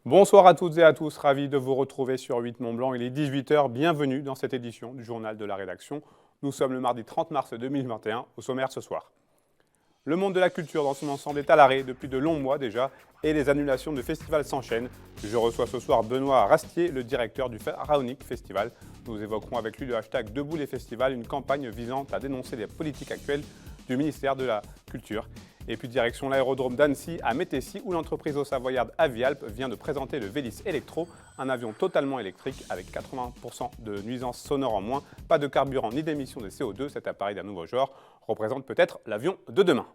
Bonsoir à toutes et à tous, ravi de vous retrouver sur 8 Mont Blanc. Il est 18 h, bienvenue dans cette édition du journal de la rédaction. Nous sommes le mardi 30 mars 2021, au sommaire ce soir. Le monde de la culture dans son ensemble est à l'arrêt depuis de longs mois déjà et les annulations de festivals s'enchaînent. Je reçois ce soir Benoît Rastier, le directeur du Pharaonic Festival. Nous évoquerons avec lui le hashtag Debout les festivals, une campagne visant à dénoncer les politiques actuelles du ministère de la Culture. Et puis direction l'aérodrome d'Annecy à Métessy où l'entreprise haut-savoyarde Avialp vient de présenter le Vélis Electro, un avion totalement électrique avec 80% de nuisances sonores en moins, pas de carburant ni d'émissions de CO2. Cet appareil d'un nouveau genre représente peut-être l'avion de demain.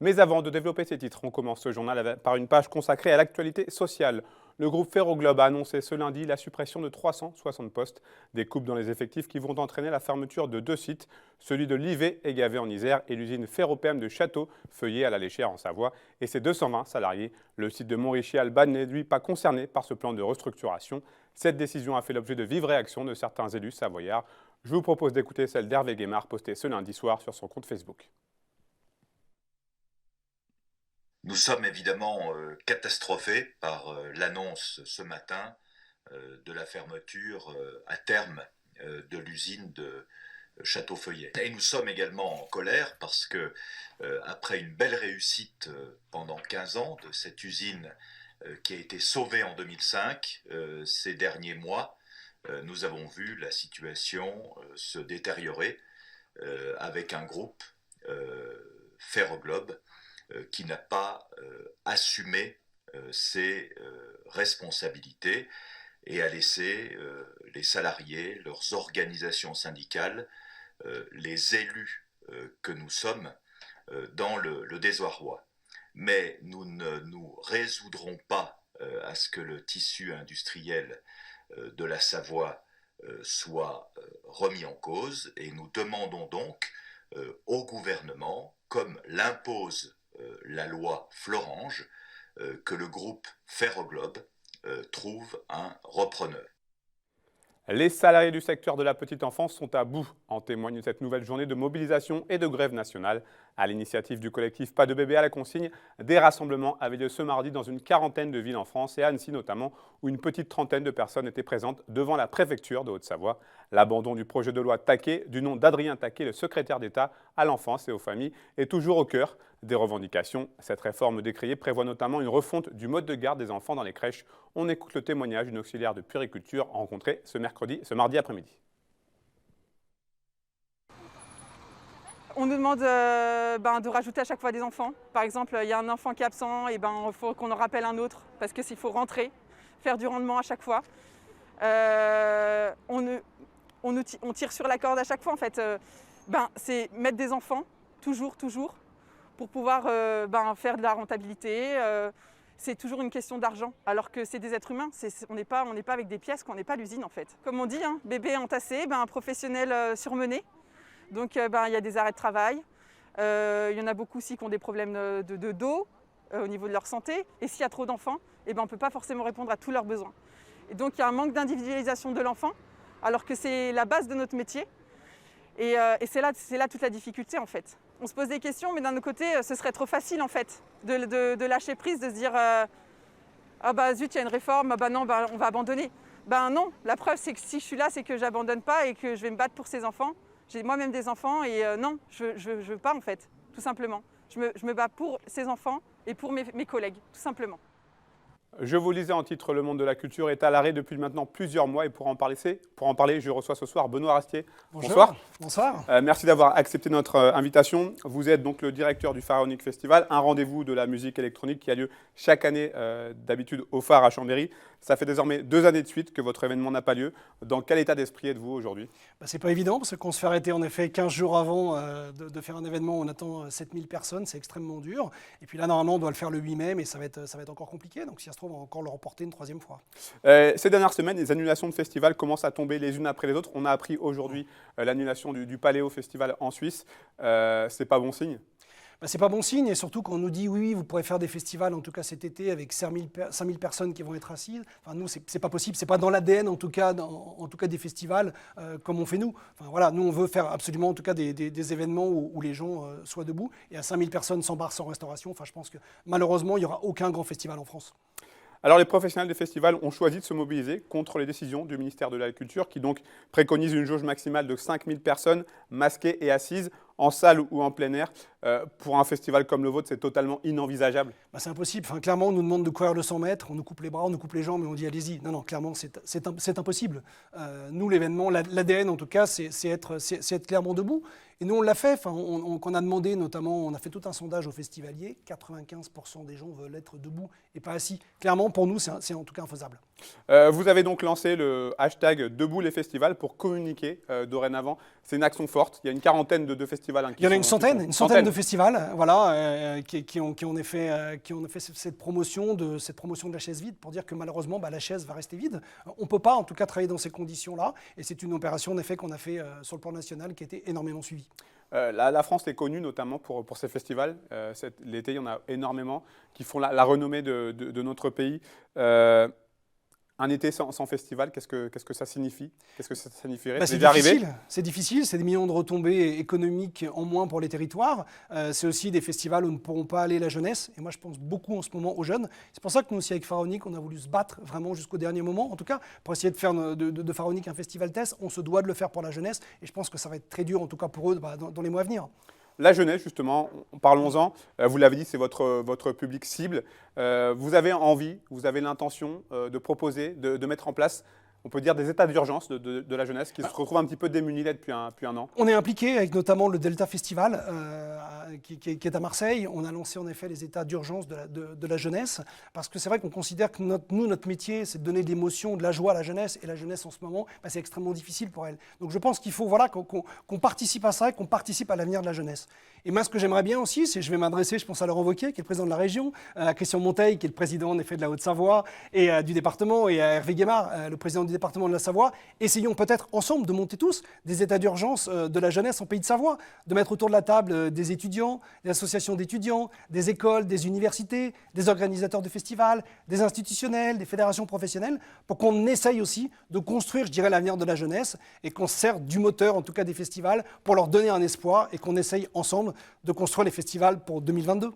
Mais avant de développer ces titres, on commence ce journal par une page consacrée à l'actualité sociale. Le groupe Ferroglobe a annoncé ce lundi la suppression de 360 postes, des coupes dans les effectifs qui vont entraîner la fermeture de 2 sites, celui de Livet et Gavet en Isère et l'usine Ferropem de Château, Feuillé à la Léchère en Savoie, et ses 220 salariés. Le site de Montrichy-Albanne n'est lui pas concerné par ce plan de restructuration. Cette décision a fait l'objet de vives réactions de certains élus savoyards. Je vous propose d'écouter celle d'Hervé Guémard postée ce lundi soir sur son compte Facebook. Nous sommes évidemment catastrophés par l'annonce ce matin de la fermeture à terme de l'usine de Château-Feuillet. Et nous sommes également en colère parce que après une belle réussite pendant 15 ans de cette usine qui a été sauvée en 2005, ces derniers mois, nous avons vu la situation se détériorer avec un groupe Ferroglobe qui n'a pas assumé ses responsabilités et a laissé les salariés, leurs organisations syndicales, les élus que nous sommes dans le désarroi. Mais nous ne nous résoudrons pas à ce que le tissu industriel de la Savoie soit remis en cause et nous demandons donc au gouvernement, comme l'impose la loi Florange, que le groupe Ferroglobe trouve un repreneur. Les salariés du secteur de la petite enfance sont à bout, en témoigne cette nouvelle journée de mobilisation et de grève nationale. À l'initiative du collectif Pas de bébé à la consigne, des rassemblements avaient lieu ce mardi dans une quarantaine de villes en France et à Annecy notamment, où une petite trentaine de personnes étaient présentes devant la préfecture de Haute-Savoie. L'abandon du projet de loi Taquet, du nom d'Adrien Taquet, le secrétaire d'État à l'enfance et aux familles, est toujours au cœur des revendications. Cette réforme décriée prévoit notamment une refonte du mode de garde des enfants dans les crèches. On écoute le témoignage d'une auxiliaire de puériculture rencontrée ce mardi après-midi. On nous demande de rajouter à chaque fois des enfants. Par exemple, il y a un enfant qui est absent, et il faut qu'on en rappelle un autre parce qu'il faut rentrer, faire du rendement à chaque fois. On tire sur la corde à chaque fois. En fait, c'est mettre des enfants, toujours, pour pouvoir faire de la rentabilité. C'est toujours une question d'argent, alors que c'est des êtres humains. On n'est pas avec des pièces, qu'on n'est pas l'usine en fait. Comme on dit, hein, bébé entassé, un professionnel surmené. Donc il y a des arrêts de travail. Il y en a beaucoup aussi qui ont des problèmes de dos au niveau de leur santé. Et s'il y a trop d'enfants, on ne peut pas forcément répondre à tous leurs besoins. Et donc il y a un manque d'individualisation de l'enfant, alors que c'est la base de notre métier. Et c'est là toute la difficulté en fait. On se pose des questions, mais d'un autre côté, ce serait trop facile en fait de lâcher prise, de se dire ah bah zut, il y a une réforme, non, on va abandonner. Non, la preuve c'est que si je suis là, c'est que j'abandonne pas et que je vais me battre pour ces enfants. J'ai moi-même des enfants et non, je veux pas en fait, tout simplement. Je me bats pour ces enfants et pour mes collègues, tout simplement. Je vous lisais en titre, le monde de la culture est à l'arrêt depuis maintenant plusieurs mois et pour en parler, je reçois ce soir Benoît Rastier. Bonjour. Bonsoir. Merci d'avoir accepté notre invitation. Vous êtes donc le directeur du Pharaonic Festival, un rendez-vous de la musique électronique qui a lieu chaque année d'habitude au Phare à Chambéry. Ça fait désormais 2 années de suite que votre événement n'a pas lieu. Dans quel état d'esprit êtes-vous aujourd'hui ? C'est pas évident parce qu'on se fait arrêter en effet 15 jours avant de faire un événement où on attend 7000 personnes, c'est extrêmement dur. Et puis là normalement on doit le faire le 8 mai mais ça va être encore compliqué, donc si ça se trouve on va encore le reporter une 3e fois. Ces dernières semaines, les annulations de festivals commencent à tomber les unes après les autres. On a appris aujourd'hui l'annulation du Paléo Festival en Suisse. C'est pas bon signe ? C'est pas bon signe et surtout quand on nous dit oui, vous pourrez faire des festivals en tout cas cet été avec 5000 personnes qui vont être assises. Enfin, nous, c'est pas possible, c'est pas dans l'ADN en tout cas des festivals comme on fait nous. Enfin, voilà, nous on veut faire absolument en tout cas des événements où les gens soient debout et à 5000 personnes sans bar, sans restauration. Enfin, je pense que malheureusement il n'y aura aucun grand festival en France. Alors les professionnels des festivals ont choisi de se mobiliser contre les décisions du ministère de la Culture qui donc préconise une jauge maximale de 5000 personnes masquées et assises en salle ou en plein air. Pour un festival comme le vôtre, c'est totalement inenvisageable. C'est impossible. Enfin, clairement, on nous demande de courir le 100 mètres, on nous coupe les bras, on nous coupe les jambes, mais on dit allez-y. Non, clairement, c'est impossible. Nous, l'événement, l'ADN en tout cas, c'est être clairement debout. Et nous, on l'a fait. Enfin, on a demandé, notamment, on a fait tout un sondage aux festivaliers. 95% des gens veulent être debout et pas assis. Clairement, pour nous, c'est en tout cas infaisable. Vous avez donc lancé le hashtag Debout les festivals pour communiquer dorénavant. C'est une action forte. Il y a une quarantaine de festivals. Il y en a une centaine de festivals, voilà, qui ont fait cette promotion de la chaise vide pour dire que malheureusement, la chaise va rester vide. On ne peut pas, en tout cas, travailler dans ces conditions-là. Et c'est une opération, en effet, qu'on a fait sur le plan national, qui a été énormément suivie. La France est connue notamment pour ses festivals. L'été, il y en a énormément qui font la renommée de notre pays. Un été sans festival, qu'est-ce que ça signifie? Qu'est-ce que ça signifierait? C'est difficile, c'est des millions de retombées économiques en moins pour les territoires. C'est aussi des festivals où ne pourront pas aller la jeunesse. Et moi, je pense beaucoup en ce moment aux jeunes. C'est pour ça que nous aussi, avec Pharaonic, on a voulu se battre vraiment jusqu'au dernier moment. En tout cas, pour essayer de faire de Pharaonic un festival test, on se doit de le faire pour la jeunesse. Et je pense que ça va être très dur, en tout cas pour eux, dans les mois à venir. La jeunesse, justement, parlons-en. Vous l'avez dit, c'est votre public cible. Vous avez envie, vous avez l'intention de proposer, de mettre en place, on peut dire, des états d'urgence de la jeunesse qui se retrouvent un petit peu démunis là depuis un an. On est impliqué avec notamment le Delta Festival qui est à Marseille. On a lancé en effet les états d'urgence de la jeunesse parce que c'est vrai qu'on considère que notre métier, c'est de donner de l'émotion, de la joie à la jeunesse. Et la jeunesse, en ce moment, c'est extrêmement difficile pour elle. Donc je pense qu'il faut qu'on participe à ça et qu'on participe à l'avenir de la jeunesse. Et moi, ce que j'aimerais bien aussi, c'est je vais m'adresser, je pense à Laurent Wauquiez, qui est le président de la région, à Christian Monteil, qui est le président en effet de la Haute-Savoie et du département, et à Hervé Guémard, le président du département de la Savoie. Essayons peut-être ensemble de monter tous des états d'urgence de la jeunesse en Pays de Savoie, de mettre autour de la table des étudiants, des associations d'étudiants, des écoles, des universités, des organisateurs de festivals, des institutionnels, des fédérations professionnelles, pour qu'on essaye aussi de construire, je dirais, l'avenir de la jeunesse et qu'on se serve du moteur, en tout cas des festivals, pour leur donner un espoir et qu'on essaye ensemble de construire les festivals pour 2022.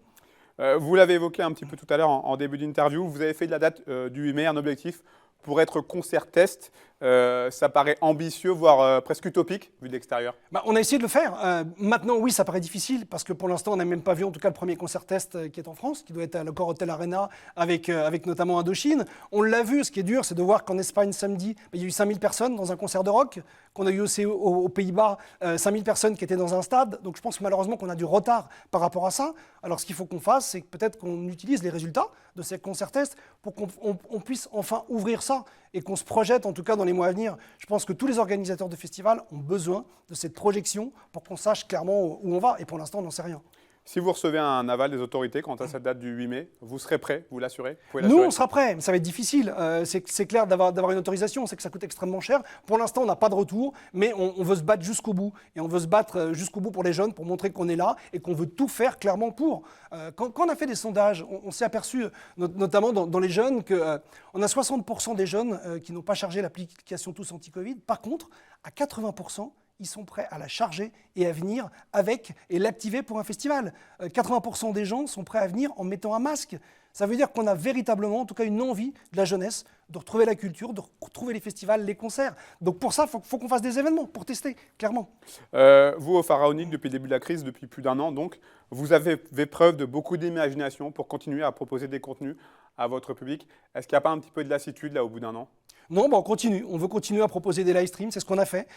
Vous l'avez évoqué un petit peu tout à l'heure en début d'interview, vous avez fait de la date du 8 mai un objectif pour être concert test. Ça paraît ambitieux, voire presque utopique, vu de l'extérieur. On a essayé de le faire. Maintenant, oui, ça paraît difficile, parce que pour l'instant, on n'a même pas vu, en tout cas, le premier concert test qui est en France, qui doit être à l'Accor Hotel Arena, avec notamment Indochine. On l'a vu, ce qui est dur, c'est de voir qu'en Espagne, samedi, il y a eu 5000 personnes dans un concert de rock, qu'on a eu aussi aux Pays-Bas, 5000 personnes qui étaient dans un stade. Donc je pense malheureusement qu'on a du retard par rapport à ça. Alors ce qu'il faut qu'on fasse, c'est peut-être qu'on utilise les résultats de ces concerts tests pour qu'on puisse enfin ouvrir ça et qu'on se projette en tout cas dans les mois à venir. Je pense que tous les organisateurs de festivals ont besoin de cette projection pour qu'on sache clairement où on va. Et pour l'instant, on n'en sait rien. Si vous recevez un aval des autorités quant à cette date du 8 mai, vous serez prêt, vous l'assurez? Nous, on sera prêt, mais ça va être difficile. C'est clair d'avoir une autorisation, on sait que ça coûte extrêmement cher. Pour l'instant, on n'a pas de retour, mais on veut se battre jusqu'au bout. Et on veut se battre jusqu'au bout pour les jeunes, pour montrer qu'on est là et qu'on veut tout faire clairement pour. Quand on a fait des sondages, on s'est aperçu, notamment dans les jeunes, qu'on a 60% des jeunes qui n'ont pas chargé l'application Tous Anti-Covid. Par contre, à 80%, ils sont prêts à la charger et à venir avec et l'activer pour un festival. 80% des gens sont prêts à venir en mettant un masque. Ça veut dire qu'on a véritablement, en tout cas, une envie de la jeunesse de retrouver la culture, de retrouver les festivals, les concerts. Donc pour ça, il faut qu'on fasse des événements pour tester, clairement. Vous, au Pharaonic, depuis le début de la crise, depuis plus d'un an, donc, vous avez fait preuve de beaucoup d'imagination pour continuer à proposer des contenus à votre public. Est-ce qu'il n'y a pas un petit peu de lassitude là au bout d'un an? Non, on continue. On veut continuer à proposer des live streams, c'est ce qu'on a fait.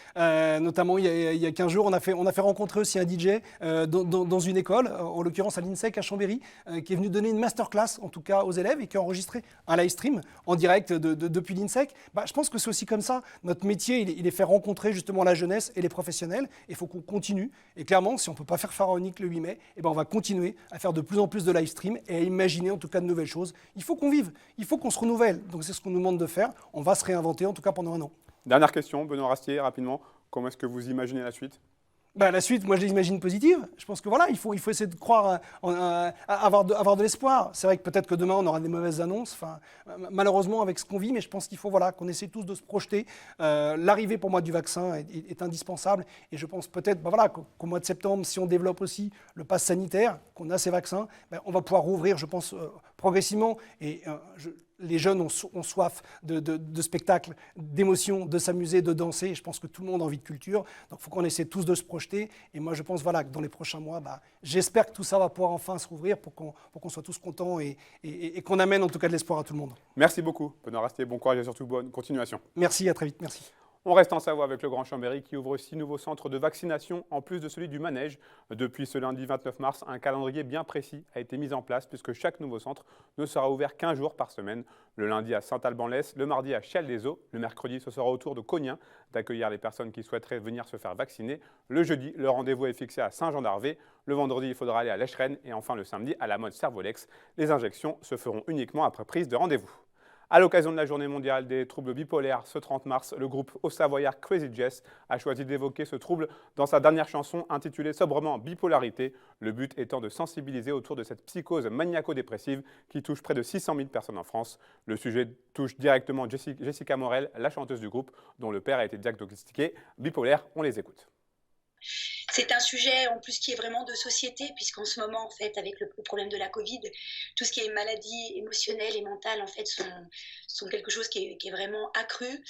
Notamment, il y a 15 jours, on a fait rencontrer aussi un DJ dans une école, en l'occurrence à l'INSEC à Chambéry, qui est venu donner une masterclass, en tout cas aux élèves, et qui a enregistré un live stream en direct depuis l'INSEC. Je pense que c'est aussi comme ça. Notre métier, il est faire rencontrer justement la jeunesse et les professionnels. Il faut qu'on continue. Et clairement, si on ne peut pas faire Pharaonic le 8 mai, on va continuer à faire de plus en plus de live stream et à imaginer en tout cas de nouvelles choses. Il faut qu'on vive, il faut qu'on se renouvelle. Donc c'est ce qu'on nous demande de faire. On va se réinventer en tout cas pendant un an. Dernière question, Benoît Rastier, rapidement. Comment est-ce que vous imaginez la suite? La suite, moi je l'imagine positive. Je pense que voilà, il faut essayer de croire, avoir de l'espoir. C'est vrai que peut-être que demain on aura des mauvaises annonces, malheureusement avec ce qu'on vit, mais je pense qu'il faut qu'on essaie tous de se projeter. L'arrivée pour moi du vaccin est indispensable et je pense peut-être qu'au mois de septembre, si on développe aussi le pass sanitaire, qu'on a ces vaccins, on va pouvoir rouvrir, je pense, progressivement. Et les jeunes ont soif de spectacles, d'émotions, de s'amuser, de danser. Et je pense que tout le monde a envie de culture. Donc il faut qu'on essaie tous de se projeter. Et moi, je pense que dans les prochains mois, j'espère que tout ça va pouvoir enfin se rouvrir pour qu'on soit tous contents et qu'on amène en tout cas de l'espoir à tout le monde. Merci beaucoup, Benoît Rastier. Bon courage et surtout bonne continuation. Merci, à très vite. Merci. On reste en Savoie avec le Grand Chambéry qui ouvre 6 nouveaux centres de vaccination en plus de celui du manège. Depuis ce lundi 29 mars, un calendrier bien précis a été mis en place puisque chaque nouveau centre ne sera ouvert qu'1 jour par semaine. Le lundi à Saint-Alban-l'Est, le mardi à Chial-des-Eaux, le mercredi ce sera au tour de Cognin d'accueillir les personnes qui souhaiteraient venir se faire vacciner. Le jeudi, le rendez-vous est fixé à Saint-Jean-d'Arvé. Le vendredi, il faudra aller à l'Echerenne et enfin le samedi à la Motte Servolex. Les injections se feront uniquement après prise de rendez-vous. À l'occasion de la journée mondiale des troubles bipolaires, ce 30 mars, le groupe haut-savoyard Crazy Jess a choisi d'évoquer ce trouble dans sa dernière chanson intitulée sobrement Bipolarité, le but étant de sensibiliser autour de cette psychose maniaco-dépressive qui touche près de 600 000 personnes en France. Le sujet touche directement Jessica Morel, la chanteuse du groupe, dont le père a été diagnostiqué bipolaire. On les écoute. C'est un sujet en plus qui est vraiment de société, puisqu'en ce moment, en fait, avec le problème de la Covid, tout ce qui est maladie émotionnelle et mentale, en fait, sont quelque chose qui est vraiment accru.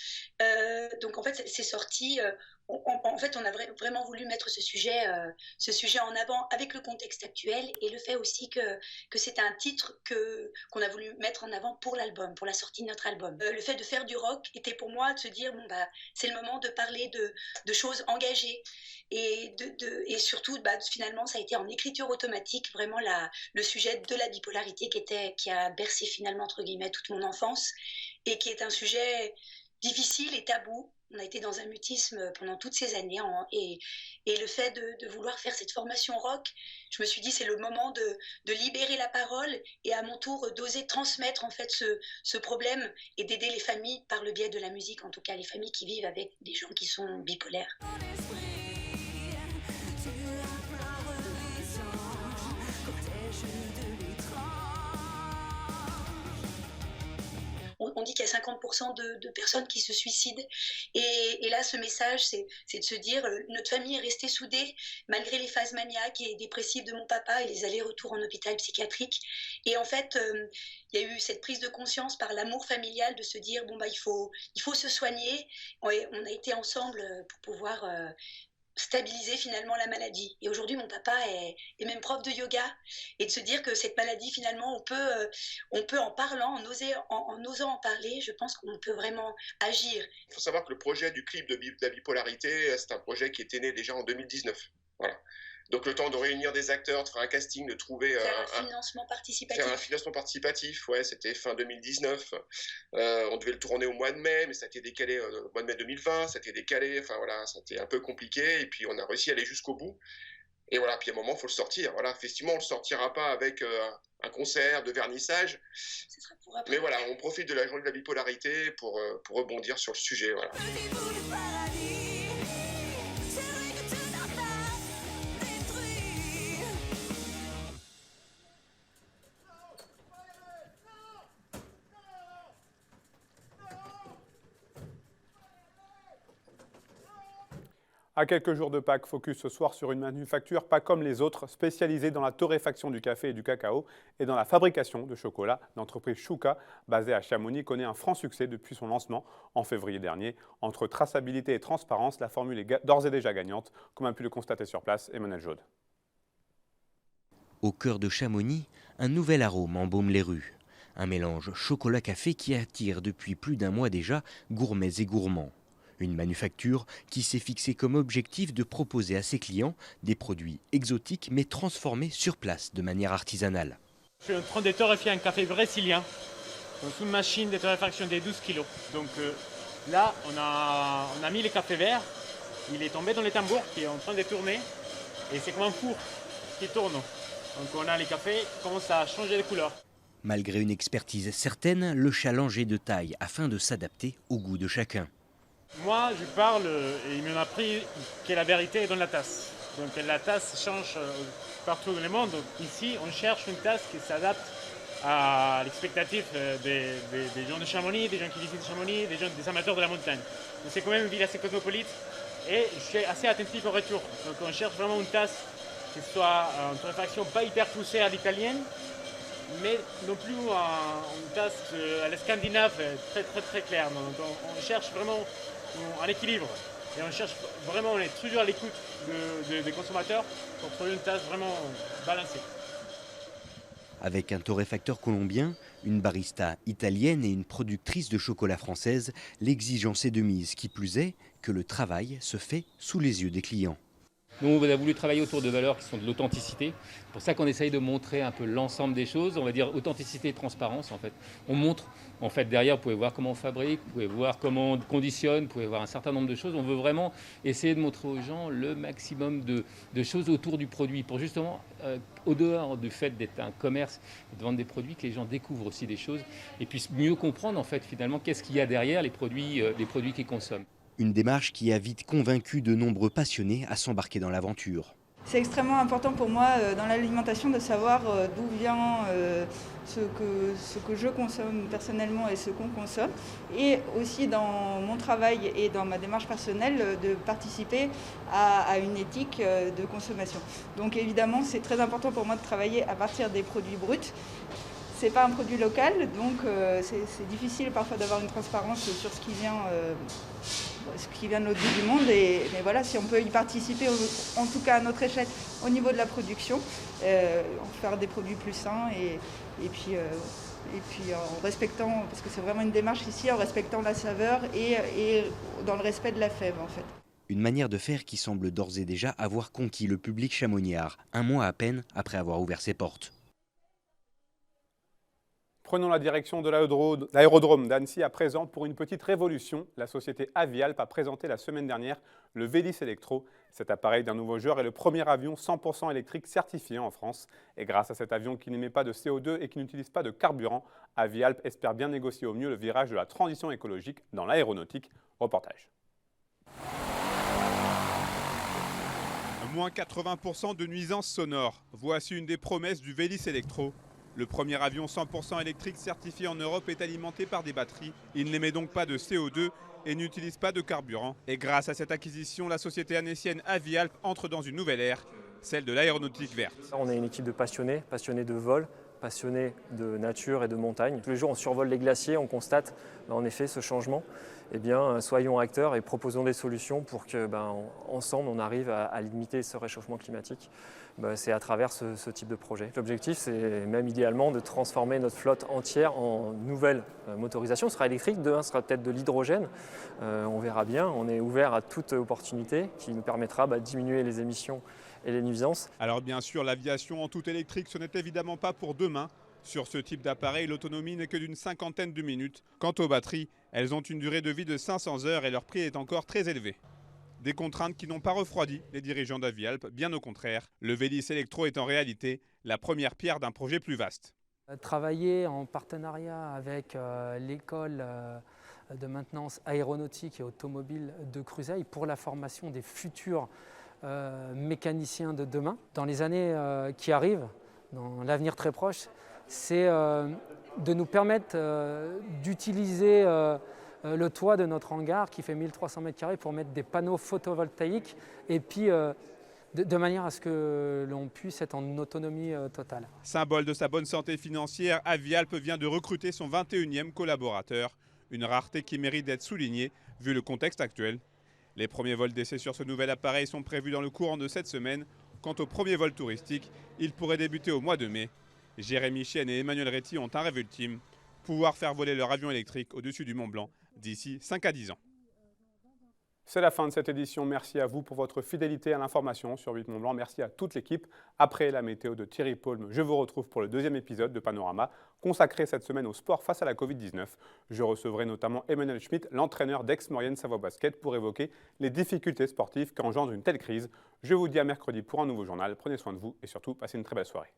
Donc, en fait, c'est sorti. En fait, on a vraiment voulu mettre ce sujet en avant avec le contexte actuel et le fait aussi que c'est un titre qu'on a voulu mettre en avant pour l'album, pour la sortie de notre album. Le fait de faire du rock était pour moi de se dire, c'est le moment de parler de choses engagées. Et surtout, finalement, ça a été en écriture automatique, vraiment le sujet de la bipolarité qui a bercé finalement, entre guillemets, toute mon enfance et qui est un sujet difficile et tabou. On a été dans un mutisme pendant toutes ces années et le fait de vouloir faire cette formation rock, je me suis dit c'est le moment de libérer la parole et à mon tour d'oser transmettre en fait ce problème et d'aider les familles par le biais de la musique, en tout cas les familles qui vivent avec des gens qui sont bipolaires. On dit qu'il y a 50% de personnes qui se suicident. Et là, ce message, c'est de se dire notre famille est restée soudée malgré les phases maniaques et dépressives de mon papa et les allers-retours en hôpital psychiatrique. Et en fait, il y a eu cette prise de conscience par l'amour familial de se dire il faut se soigner. On a été ensemble pour pouvoir stabiliser finalement la maladie. Et aujourd'hui, mon papa est même prof de yoga. Et de se dire que cette maladie, finalement, on peut en parlant, en osant en parler, je pense qu'on peut vraiment agir. Il faut savoir que le projet du clip de la bipolarité, c'est un projet qui était né déjà en 2019. Voilà. Donc le temps de réunir des acteurs, de faire un casting, de trouver un financement participatif. Faire un financement participatif, ouais, c'était fin 2019. On devait le tourner au mois de mai, mais ça a été décalé au mois de mai 2020, ça a été décalé, enfin voilà, ça a été un peu compliqué, et puis on a réussi à aller jusqu'au bout. Et voilà, puis à un moment, il faut le sortir. Voilà, effectivement, on ne le sortira pas avec un concert de vernissage. Mais voilà, on profite de la journée de la bipolarité pour rebondir sur le sujet. Voilà. À quelques jours de Pâques, focus ce soir sur une manufacture pas comme les autres, spécialisée dans la torréfaction du café et du cacao et dans la fabrication de chocolat. L'entreprise Chouka, basée à Chamonix, connaît un franc succès depuis son lancement en février dernier. Entre traçabilité et transparence, la formule est d'ores et déjà gagnante, comme a pu le constater sur place Emmanuel Jaude. Au cœur de Chamonix, un nouvel arôme embaume les rues. Un mélange chocolat-café qui attire depuis plus d'un mois déjà gourmets et gourmands. Une manufacture qui s'est fixée comme objectif de proposer à ses clients des produits exotiques mais transformés sur place de manière artisanale. Je suis en train de torréfier un café brésilien dans une machine de torréfaction de 12 kg. Donc là, on a mis le café vert, il est tombé dans le tambour qui est en train de tourner et c'est comme un four qui tourne. Donc on a les cafés qui commencent à changer de couleur. Malgré une expertise certaine, le challenge est de taille afin de s'adapter au goût de chacun. Moi, je parle et il m'en a appris que la vérité est dans la tasse. Donc la tasse change partout dans le monde. Donc, ici, on cherche une tasse qui s'adapte à l'expectative des gens de Chamonix, des gens qui visitent Chamonix, des amateurs de la montagne. Donc, c'est quand même une ville assez cosmopolite et je suis assez attentif au retour. Donc on cherche vraiment une tasse qui soit en torréfaction pas hyper poussée à l'italienne, mais non plus une tasse à la scandinave très claire. Donc on cherche vraiment un équilibre et on cherche vraiment, on est toujours à l'écoute des consommateurs pour trouver une tasse vraiment balancée. Avec un torréfacteur colombien, une barista italienne et une productrice de chocolat française, l'exigence est de mise, qui plus est que le travail se fait sous les yeux des clients. Nous, on a voulu travailler autour de valeurs qui sont de l'authenticité. C'est pour ça qu'on essaye de montrer un peu l'ensemble des choses. On va dire authenticité et transparence, en fait. On montre, en fait, derrière, vous pouvez voir comment on fabrique, vous pouvez voir comment on conditionne, vous pouvez voir un certain nombre de choses. On veut vraiment essayer de montrer aux gens le maximum de choses autour du produit pour justement, au dehors du fait d'être un commerce et de vendre des produits, que les gens découvrent aussi des choses et puissent mieux comprendre, en fait, finalement, qu'est-ce qu'il y a derrière les produits qu'ils consomment. Une démarche qui a vite convaincu de nombreux passionnés à s'embarquer dans l'aventure. C'est extrêmement important pour moi dans l'alimentation de savoir d'où vient ce que je consomme personnellement et ce qu'on consomme. Et aussi dans mon travail et dans ma démarche personnelle de participer à une éthique de consommation. Donc évidemment c'est très important pour moi de travailler à partir des produits bruts. C'est pas un produit local, donc c'est difficile parfois d'avoir une transparence sur ce qui vient de l'autre bout du monde. Mais voilà, si on peut y participer, en tout cas à notre échelle, au niveau de la production, faire des produits plus sains et puis en respectant, parce que c'est vraiment une démarche ici, en respectant la saveur et dans le respect de la fève en fait. Une manière de faire qui semble d'ores et déjà avoir conquis le public chamoniard, un mois à peine après avoir ouvert ses portes. Prenons la direction de l'aérodrome d'Annecy à présent pour une petite révolution. La société Avialp a présenté la semaine dernière le Vélis Electro. Cet appareil d'un nouveau genre est le premier avion 100% électrique certifié en France. Et grâce à cet avion qui n'émet pas de CO2 et qui n'utilise pas de carburant, Avialp espère bien négocier au mieux le virage de la transition écologique dans l'aéronautique. Reportage. Moins 80% de nuisances sonores. Voici une des promesses du Vélis Electro. Le premier avion 100% électrique certifié en Europe est alimenté par des batteries. Il n'émet donc pas de CO2 et n'utilise pas de carburant. Et grâce à cette acquisition, la société annécienne Avialp entre dans une nouvelle ère, celle de l'aéronautique verte. On est une équipe de passionnés de vol, passionnés de nature et de montagne. Tous les jours, on survole les glaciers, on constate en effet ce changement. Eh bien, soyons acteurs et proposons des solutions pour que, ensemble, on arrive à limiter ce réchauffement climatique. C'est à travers ce type de projet. L'objectif, c'est même idéalement de transformer notre flotte entière en nouvelle motorisation. Ce sera électrique, ce sera peut-être de l'hydrogène. On verra bien. On est ouvert à toute opportunité qui nous permettra de diminuer les émissions et les nuisances. Alors bien sûr, l'aviation en tout électrique, ce n'est évidemment pas pour demain. Sur ce type d'appareil, l'autonomie n'est que d'une cinquantaine de minutes. Quant aux batteries, elles ont une durée de vie de 500 heures et leur prix est encore très élevé. Des contraintes qui n'ont pas refroidi les dirigeants d'Avialp, bien au contraire. Le Vélis Electro est en réalité la première pierre d'un projet plus vaste. Travailler en partenariat avec l'école de maintenance aéronautique et automobile de Cruseilles pour la formation des futurs mécaniciens de demain. Dans les années qui arrivent, dans l'avenir très proche, c'est de nous permettre d'utiliser le toit de notre hangar qui fait 1300 m² pour mettre des panneaux photovoltaïques et puis de manière à ce que l'on puisse être en autonomie totale. Symbole de sa bonne santé financière, Avialp vient de recruter son 21e collaborateur. Une rareté qui mérite d'être soulignée vu le contexte actuel. Les premiers vols d'essai sur ce nouvel appareil sont prévus dans le courant de cette semaine. Quant au premier vol touristique, il pourrait débuter au mois de mai. Jérémy Chienne et Emmanuel Réty ont un rêve ultime, pouvoir faire voler leur avion électrique au-dessus du Mont Blanc d'ici 5 à 10 ans. C'est la fin de cette édition. Merci à vous pour votre fidélité à l'information sur 8 Mont Blanc. Merci à toute l'équipe. Après la météo de Thierry Paulme, je vous retrouve pour le deuxième épisode de Panorama, consacré cette semaine au sport face à la Covid-19. Je recevrai notamment Emmanuel Schmitt, l'entraîneur d'Aix-Maurienne Savoie Basket, pour évoquer les difficultés sportives qu'engendre une telle crise. Je vous dis à mercredi pour un nouveau journal. Prenez soin de vous et surtout, passez une très belle soirée.